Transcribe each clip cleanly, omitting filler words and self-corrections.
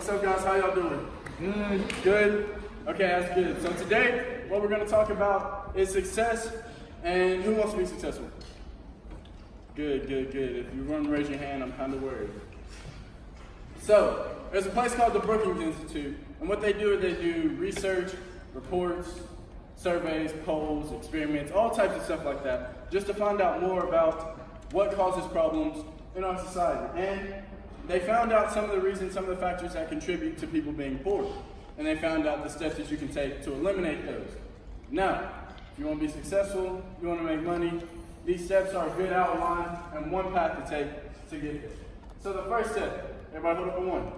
What's up, guys? How y'all doing? Good? Okay, that's good. So today, what we're going to talk about is success, and who wants to be successful? Good. If you want to raise your hand, I'm kind of worried. So, there's a place called the Brookings Institute, and what they do is they do research, reports, surveys, polls, experiments, all types of stuff like that, just to find out more about what causes problems in our society. And they found out some of the reasons, some of the factors that contribute to people being poor. And they found out the steps that you can take to eliminate those. Now, if you want to be successful, you want to make money, these steps are a good outline and one path to take to get there. So the first step, everybody hold up a one.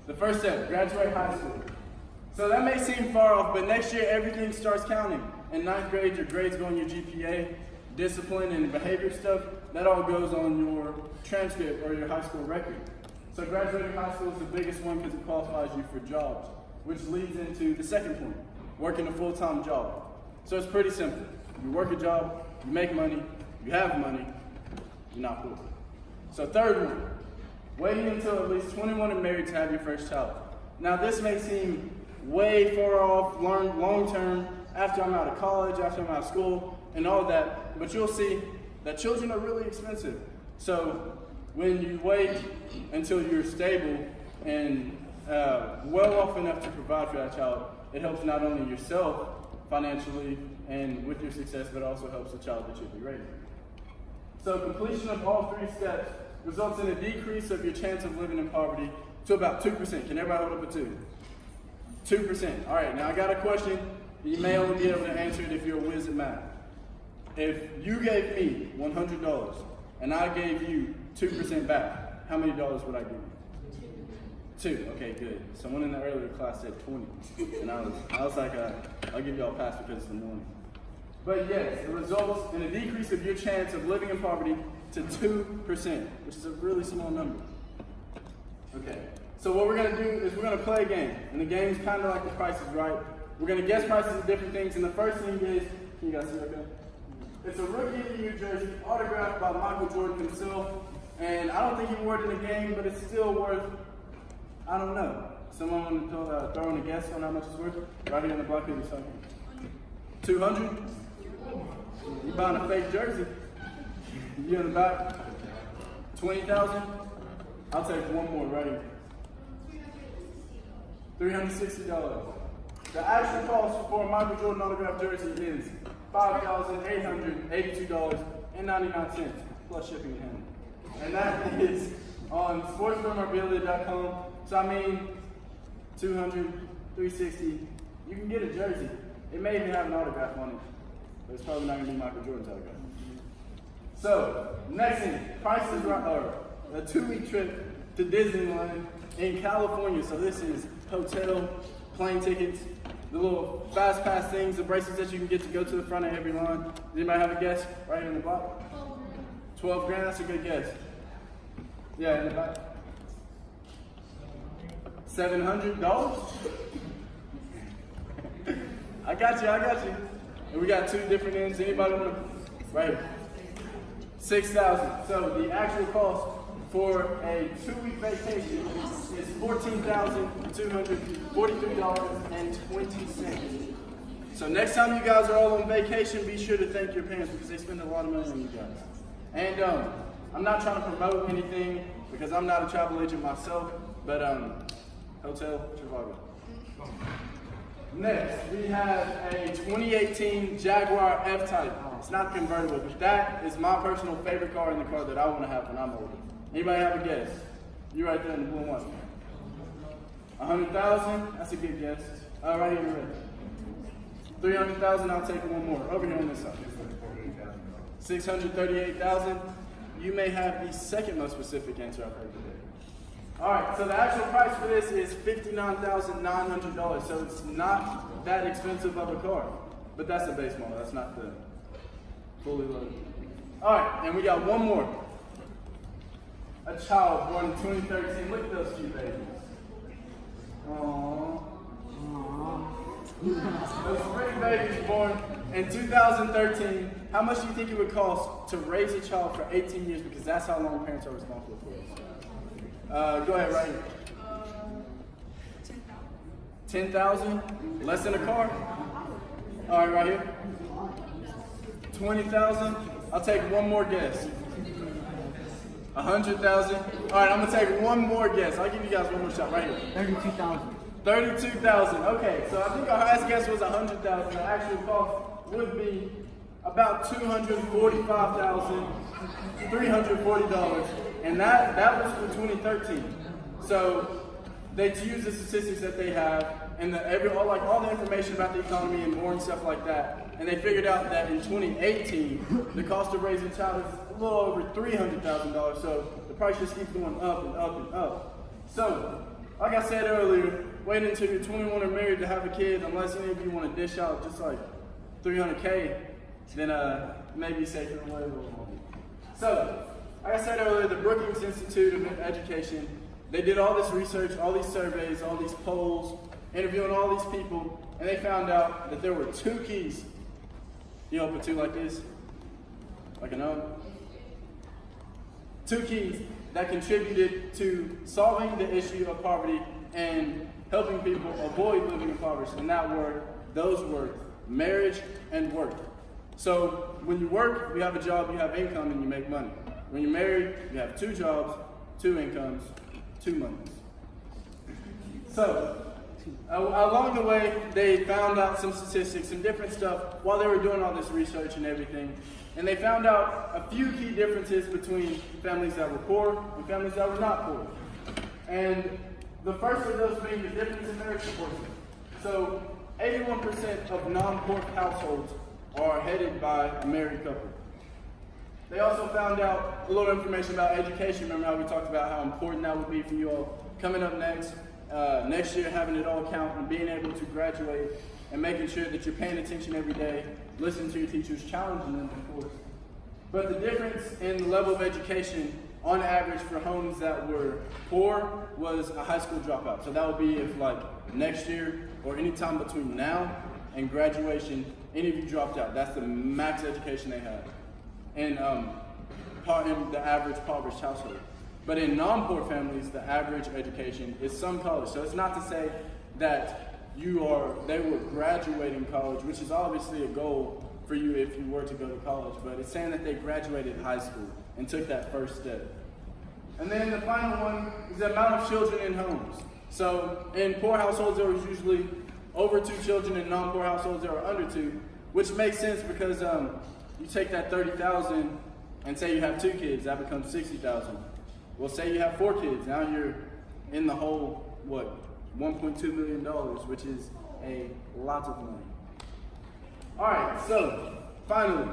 The first step, graduate high school. So that may seem far off, but next year everything starts counting. In 9th grade, your grades go on your GPA, discipline and behavior stuff, that all goes on your transcript or your high school record. So graduating high school is the biggest one because it qualifies you for jobs, which leads into the second point, working a full-time job. So it's pretty simple. You work a job, you make money, you have money, you're not poor. So third one, waiting until at least 21 and married to have your first child. Now this may seem way far off, long-term, after I'm out of college, after I'm out of school, and all that, but you'll see that children are really expensive. So when you wait until you're stable and well off enough to provide for that child, it helps not only yourself financially and with your success, but also helps the child that you'll be raising. So completion of all three steps results in a decrease of your chance of living in poverty to about 2%. Can everybody hold up a 2? 2%. All right, now I got a question. You may only be able to answer it if you're a whiz at math. If you gave me $100 and I gave you 2% back, how many dollars would I give you? 2. Okay, good. Someone in the earlier class said 20, and I was like, I'll give y'all a pass because it's the morning. But yes, it results in a decrease of your chance of living in poverty to 2%, which is a really small number. Okay, so what we're going to do is we're going to play a game, and the game is kind of like the Price is Right. We're going to guess prices of different things, and the first thing is, can you guys see okay? It's a Rookie of the Year jersey autographed by Michael Jordan himself, and I don't think he wore it in the game, but it's still worth, I don't know. Someone want to throw in a guess on how much it's worth? Right here in the block of the 200? You buying a fake jersey? You in the back? 20,000? I'll take one more right here. $360. The actual cost for a Michael Jordan autographed jersey is $5,882.99 plus shipping and handling. And that is on sportsmemorabilia.com. So I mean, 200, 360, you can get a jersey. It may even have an autograph on it, but it's probably not going to be Michael Jordan's autograph. So, next thing, Price is Right, or a 2-week trip to Disneyland in California. So this is hotel, plane tickets, the little fast pass things, the bracelets that you can get to go to the front of every line. Does anybody have a guess right here in the block? 12 grand, that's a good guess. Yeah, in the back. $700? I got you. And we got 2 different ends. Anybody want to? Right here. 6,000. So the actual cost for a 2-week vacation is $14,243.20. So next time you guys are all on vacation, be sure to thank your parents because they spend a lot of money on you guys. And I'm not trying to promote anything because I'm not a travel agent myself, but Hotel Trivago. Next, we have a 2018 Jaguar F-Type. It's not convertible, but that is my personal favorite car in the car that I want to have when I'm older. Anybody have a guess? You right there in the blue one. 100,000? That's a good guess. Right here, you're ready. 300,000, I'll take one more. Over here on this side. 638,000. You may have the second most specific answer I've heard today. Alright, so the actual price for this is $59,900, so it's not that expensive of a car. But that's the base model, that's not the fully loaded. Alright, and we got one more. A child born in 2013. Look at those cute babies. Aww. Those 3 babies born in 2013. How much do you think it would cost to raise a child for 18 years? Because that's how long parents are responsible for it. Go ahead, right here. 10,000? Less than a car? All right, right here. 20,000? I'll take one more guess. 100,000? All right, I'm gonna take one more guess. I'll give you guys one more shot right here. 32,000. 32,000. Okay, so I think our highest guess was 100,000. The actual cost would be about $245,340, and that was for 2013. So they use the statistics that they have and all the information about the economy and more and stuff like that, and they figured out that in 2018 the cost of raising a child is a little over $300,000. So the price just keeps going up and up and up. So, like I said earlier, wait until you're 21 or married to have a kid, unless any of you want to dish out just like $300K, then maybe safer than whatever. So, like I said earlier, the Brookings Institute of Education, they did all this research, all these surveys, all these polls, interviewing all these people, and they found out that there were 2 keys. You open 2 like this, like an O. 2 keys that contributed to solving the issue of poverty and helping people avoid living in poverty. And those were marriage and work. So when you work, you have a job, you have income, and you make money. When you're married, you have 2 jobs, 2 incomes, 2 monies. So along the way, they found out some statistics and different stuff while they were doing all this research and everything. And they found out a few key differences between families that were poor and families that were not poor. And the first of those being the difference in marriage proportion. So 81% of non-poor households are headed by a married couple. They also found out a little information about education. Remember how we talked about how important that would be for you all coming up next year, having it all count and being able to graduate and making sure that you're paying attention every day, listening to your teachers, challenging them, of course. But the difference in the level of education on average for homes that were poor was a high school dropout. So that would be if like next year or any time between now and graduation, any of you dropped out. That's the max education they had in the average impoverished household. But in non-poor families, the average education is some college. So it's not to say that they were graduating college, which is obviously a goal for you if you were to go to college, but it's saying that they graduated high school and took that first step. And then the final one is the amount of children in homes. So in poor households, there was usually over 2 children. In non-poor households, there were under 2, which makes sense because you take that 30,000 and say you have 2 kids, that becomes 60,000. Well, say you have 4 kids, now you're in the hole, $1.2 million, which is a lot of money. All right, so finally,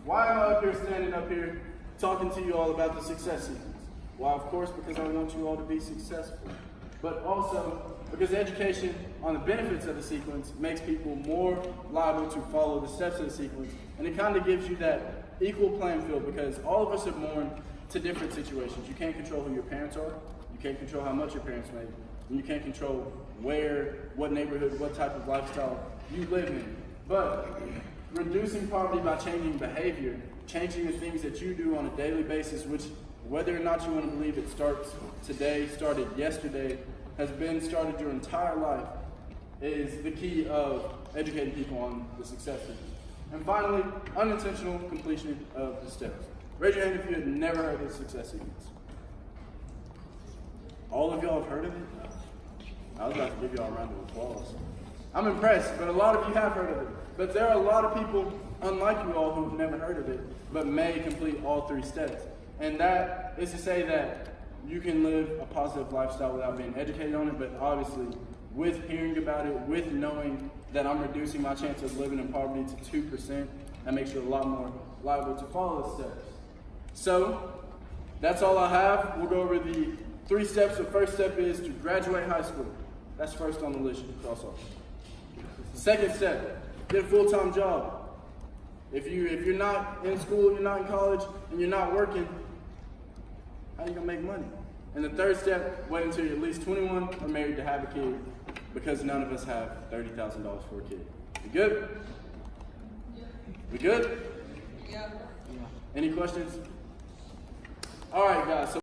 why am I up here standing up here talking to you all about the success sequence? Well, of course, because I want you all to be successful, but also because education on the benefits of the sequence makes people more liable to follow the steps of the sequence, and it kind of gives you that equal playing field because all of us are born to different situations. You can't control who your parents are, you can't control how much your parents make, and you can't control where, what neighborhood, what type of lifestyle you live in. But reducing poverty by changing behavior, changing the things that you do on a daily basis, which whether or not you want to believe it starts today, started yesterday, has been started your entire life, is the key of educating people on the success sequence. And finally, unintentional completion of the steps. Raise your hand if you had never heard of the success sequence. All of y'all have heard of it? I was about to give y'all a round of applause. I'm impressed, but a lot of you have heard of it. But there are a lot of people, unlike you all, who have never heard of it, but may complete all 3 steps. And that is to say that you can live a positive lifestyle without being educated on it, but obviously with hearing about it, with knowing that I'm reducing my chance of living in poverty to 2%, that makes you a lot more liable to follow the steps. So, that's all I have. We'll go over the 3 steps. The first step is to graduate high school. That's first on the list, you can cross off. Second step, get a full-time job. If you're not in school, you're not in college, and you're not working, how are you gonna make money? And the third step, wait until you're at least 21 or married to have a kid. because none of us have $30,000 for a kid. We good? We good? Yeah. Any questions? All right, guys. So